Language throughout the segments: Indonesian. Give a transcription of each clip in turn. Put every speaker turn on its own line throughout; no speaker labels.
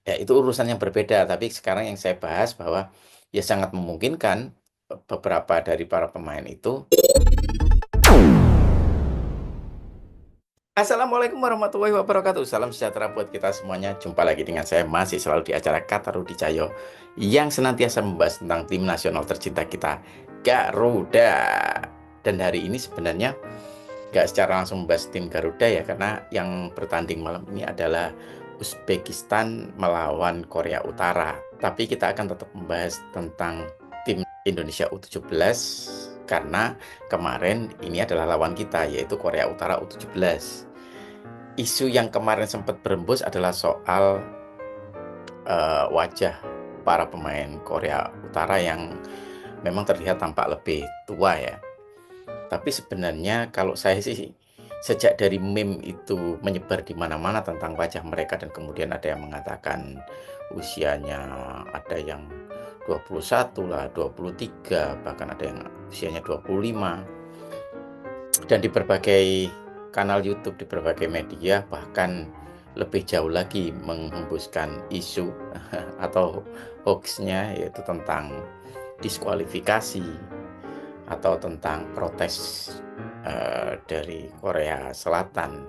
Ya itu urusan yang berbeda, tapi sekarang yang saya bahas bahwa ya sangat memungkinkan beberapa dari para pemain itu. Assalamualaikum warahmatullahi wabarakatuh. Salam sejahtera buat kita semuanya. Jumpa lagi dengan saya masih selalu di acara Kata Rudi Cahyo yang senantiasa membahas tentang tim nasional tercinta kita, Garuda. Dan hari ini sebenarnya nggak secara langsung membahas tim Garuda ya, karena yang bertanding malam ini adalah Uzbekistan melawan Korea Utara. Tapi kita akan tetap membahas tentang tim Indonesia U17 karena kemarin ini adalah lawan kita, yaitu Korea Utara U17. Isu yang kemarin sempat berembus adalah soal wajah para pemain Korea Utara yang memang terlihat tampak lebih tua ya. Tapi sebenarnya kalau saya sih sejak dari meme itu menyebar di mana-mana tentang wajah mereka dan kemudian ada yang mengatakan usianya, ada yang 21 lah, 23, bahkan ada yang usianya 25. Dan di berbagai kanal YouTube, di berbagai media, bahkan lebih jauh lagi menghembuskan isu atau hoaxnya, yaitu tentang diskualifikasi atau tentang protes dari Korea Selatan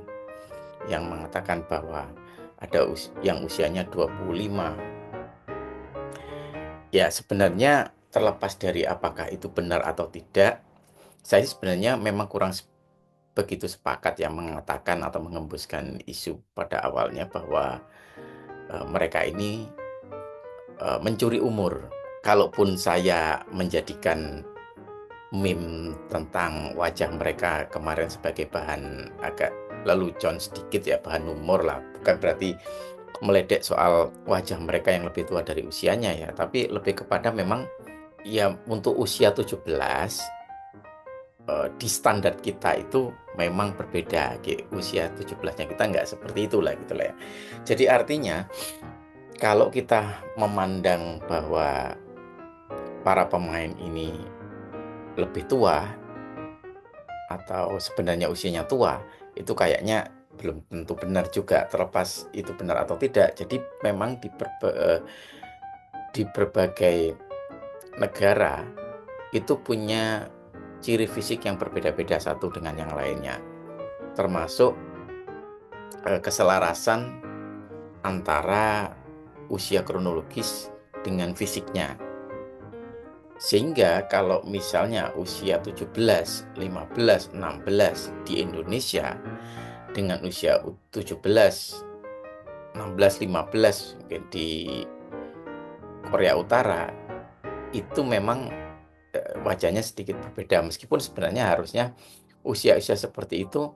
yang mengatakan bahwa ada yang usianya 25. Ya sebenarnya terlepas dari apakah itu benar atau tidak, saya sebenarnya memang kurang begitu sepakat yang mengatakan atau mengembuskan isu pada awalnya bahwa mereka ini mencuri umur. Kalaupun saya menjadikan meme tentang wajah mereka kemarin sebagai bahan agak lelucon sedikit ya, bahan humor lah, bukan berarti meledek soal wajah mereka yang lebih tua dari usianya ya, tapi lebih kepada memang ya untuk usia 17 di standar kita itu memang berbeda. Usia 17-nya kita nggak seperti itulah gitu lah ya. Jadi artinya kalau kita memandang bahwa para pemain ini lebih tua atau sebenarnya usianya tua, itu kayaknya belum tentu benar juga, terlepas itu benar atau tidak. Jadi memang di berbagai negara itu punya ciri fisik yang berbeda-beda satu dengan yang lainnya, termasuk keselarasan antara usia kronologis dengan fisiknya. Sehingga kalau misalnya usia 17, 15, 16 di Indonesia dengan usia 17, 16, 15 mungkin di Korea Utara, itu memang wajahnya sedikit berbeda. Meskipun sebenarnya harusnya usia-usia seperti itu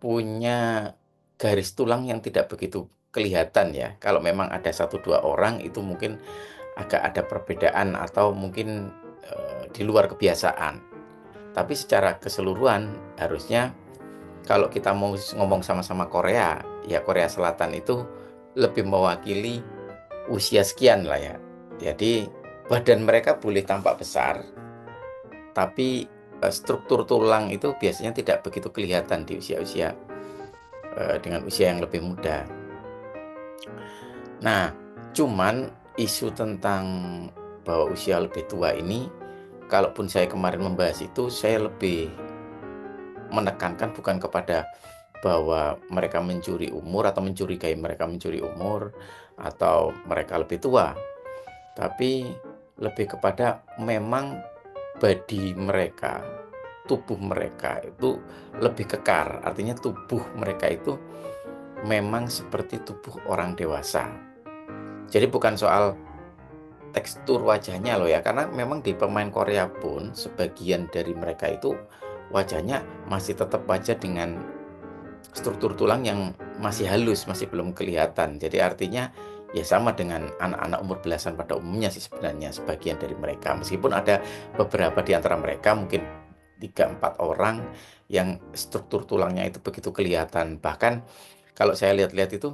punya garis tulang yang tidak begitu kelihatan ya. Kalau memang ada satu dua orang itu mungkin agak ada perbedaan atau mungkin di luar kebiasaan. Tapi secara keseluruhan harusnya kalau kita mau ngomong sama-sama Korea, ya Korea Selatan itu lebih mewakili usia sekian lah ya. Jadi badan mereka boleh tampak besar, tapi struktur tulang itu biasanya tidak begitu kelihatan di usia-usia dengan usia yang lebih muda. Nah, cuman isu tentang bahwa usia lebih tua ini, kalaupun saya kemarin membahas itu, saya lebih menekankan bukan kepada bahwa mereka mencuri umur atau mencurigai mereka mencuri umur atau mereka lebih tua, tapi lebih kepada memang body mereka, tubuh mereka itu lebih kekar. Artinya tubuh mereka itu memang seperti tubuh orang dewasa. Jadi bukan soal tekstur wajahnya loh ya, karena memang di pemain Korea pun sebagian dari mereka itu wajahnya masih tetap wajah dengan struktur tulang yang masih halus, masih belum kelihatan. Jadi artinya ya sama dengan anak-anak umur belasan pada umumnya sih sebenarnya sebagian dari mereka. Meskipun ada beberapa di antara mereka, mungkin 3-4 orang yang struktur tulangnya itu begitu kelihatan. Bahkan kalau saya lihat-lihat itu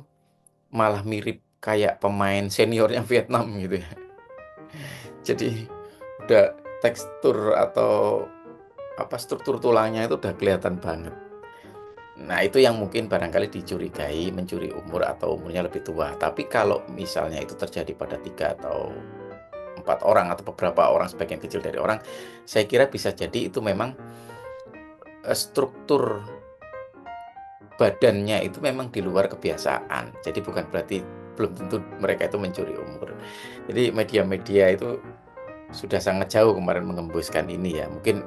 malah mirip kayak pemain seniornya Vietnam gitu ya. Jadi udah tekstur atau apa struktur tulangnya itu udah kelihatan banget. Nah, itu yang mungkin barangkali dicurigai mencuri umur atau umurnya lebih tua. Tapi kalau misalnya itu terjadi pada 3 atau 4 orang atau beberapa orang, sebagian kecil dari orang, saya kira bisa jadi itu memang struktur badannya itu memang di luar kebiasaan. Jadi bukan berarti belum tentu mereka itu mencuri umur. Jadi media-media itu sudah sangat jauh kemarin mengembuskan ini ya. Mungkin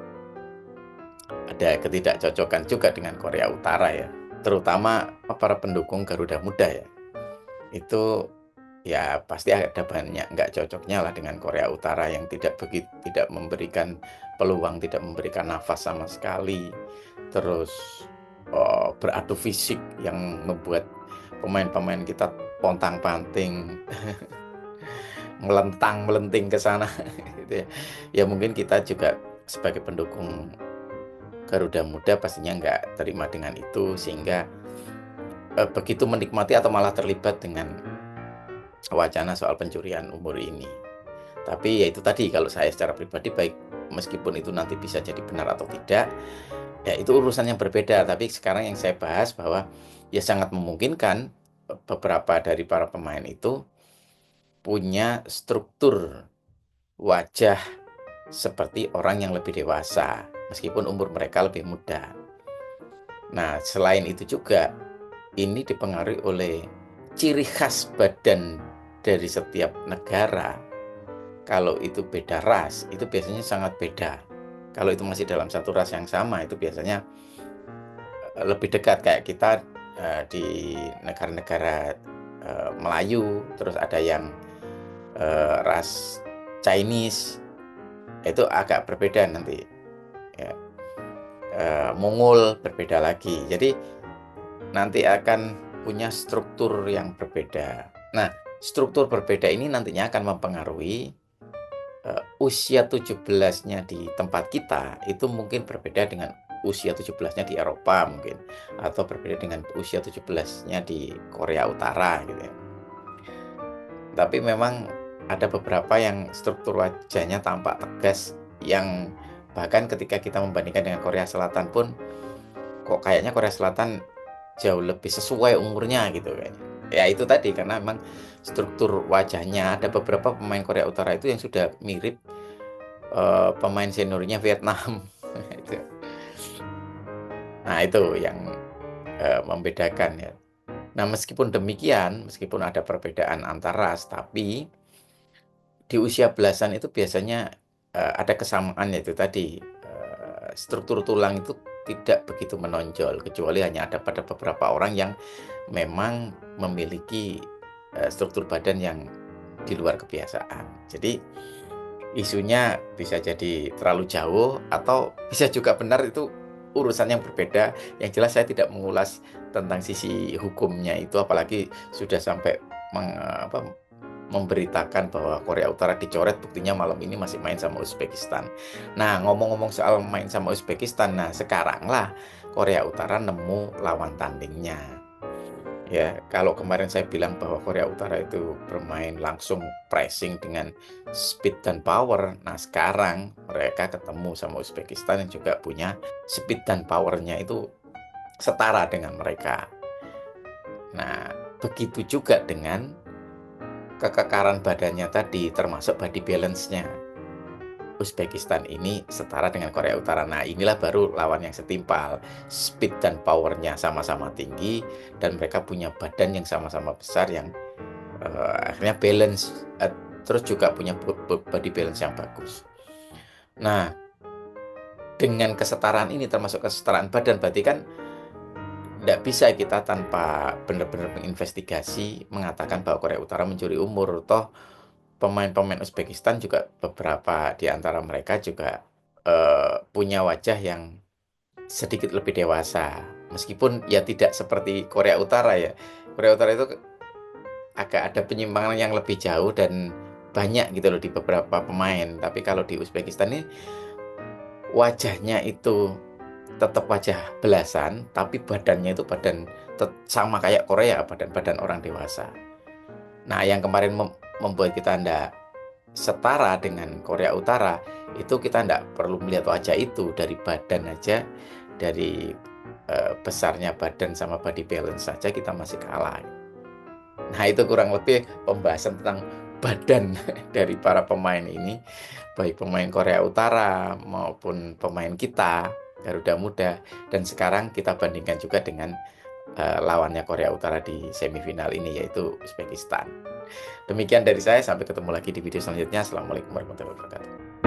ada ketidakcocokan juga dengan Korea Utara ya. Terutama para pendukung Garuda Muda ya. Itu ya pasti ada banyak nggak cocoknya lah dengan Korea Utara yang tidak memberikan peluang, tidak memberikan nafas sama sekali. Terus beradu fisik yang membuat pemain-pemain kita pontang-panting, melenting ke sana gitu ya. Ya mungkin kita juga sebagai pendukung Garuda Muda pastinya nggak terima dengan itu, sehingga begitu menikmati atau malah terlibat dengan wacana soal pencurian umur ini. Tapi ya itu tadi, kalau saya secara pribadi, baik meskipun itu nanti bisa jadi benar atau tidak, ya itu urusan yang berbeda. Tapi sekarang yang saya bahas bahwa ya sangat memungkinkan beberapa dari para pemain itu punya struktur wajah seperti orang yang lebih dewasa, meskipun umur mereka lebih muda. Nah, selain itu juga, ini dipengaruhi oleh ciri khas badan dari setiap negara. Kalau itu beda ras, itu biasanya sangat beda. Kalau itu masih dalam satu ras yang sama, itu biasanya lebih dekat. Kayak kita di negara-negara Melayu, terus ada yang ras Chinese, itu agak berbeda nanti ya. Mongol berbeda lagi, jadi nanti akan punya struktur yang berbeda. Nah, struktur berbeda ini nantinya akan mempengaruhi usia 17-nya di tempat kita itu mungkin berbeda dengan usia 17-nya di Eropa mungkin, atau berbeda dengan usia 17-nya di Korea Utara gitu ya. Tapi memang ada beberapa yang struktur wajahnya tampak tegas, yang bahkan ketika kita membandingkan dengan Korea Selatan pun kok kayaknya Korea Selatan jauh lebih sesuai umurnya gitu kayaknya. Ya itu tadi, karena memang struktur wajahnya, ada beberapa pemain Korea Utara itu yang sudah mirip pemain seniornya Vietnam. Itu. Nah itu yang membedakan ya. Nah meskipun demikian, meskipun ada perbedaan antar ras, tapi di usia belasan itu biasanya ada kesamaan, yaitu tadi struktur tulang itu tidak begitu menonjol, kecuali hanya ada pada beberapa orang yang memang memiliki struktur badan yang di luar kebiasaan. Jadi isunya bisa jadi terlalu jauh atau bisa juga benar, itu urusan yang berbeda. Yang jelas saya tidak mengulas tentang sisi hukumnya itu, apalagi sudah sampai memberitakan bahwa Korea Utara dicoret, buktinya malam ini masih main sama Uzbekistan. Nah, ngomong-ngomong soal main sama Uzbekistan, nah sekarang lah Korea Utara nemu lawan tandingnya. Ya, kalau kemarin saya bilang bahwa Korea Utara itu bermain langsung pressing dengan speed dan power, nah sekarang mereka ketemu sama Uzbekistan yang juga punya speed dan powernya itu setara dengan mereka. Nah, begitu juga dengan kekekaran badannya tadi, termasuk body balance-nya. Uzbekistan ini setara dengan Korea Utara. Nah, inilah baru lawan yang setimpal. Speed dan powernya sama-sama tinggi, dan mereka punya badan yang sama-sama besar, yang akhirnya balance, terus juga punya body balance yang bagus. Nah, dengan kesetaraan ini, termasuk kesetaraan badan, berarti kan tidak bisa kita tanpa benar-benar menginvestigasi mengatakan bahwa Korea Utara mencuri umur. Toh pemain-pemain Uzbekistan juga, beberapa di antara mereka juga punya wajah yang sedikit lebih dewasa. Meskipun ya tidak seperti Korea Utara ya. Korea Utara itu agak ada penyimpangan yang lebih jauh dan banyak gitu loh di beberapa pemain. Tapi kalau di Uzbekistan ini wajahnya itu tetap wajah belasan, tapi badannya itu badan sama kayak Korea, badan-badan orang dewasa. Nah, yang kemarin membuat kita tidak setara dengan Korea Utara, itu kita tidak perlu melihat wajah itu, dari badan aja, dari besarnya badan sama body balance saja kita masih kalah. Nah, itu kurang lebih pembahasan tentang badan dari para pemain ini, baik pemain Korea Utara maupun pemain kita, Garuda Muda, dan sekarang kita bandingkan juga dengan lawannya Korea Utara di semifinal ini, yaitu Uzbekistan. Demikian dari saya, sampai ketemu lagi di video selanjutnya. Assalamualaikum warahmatullahi wabarakatuh.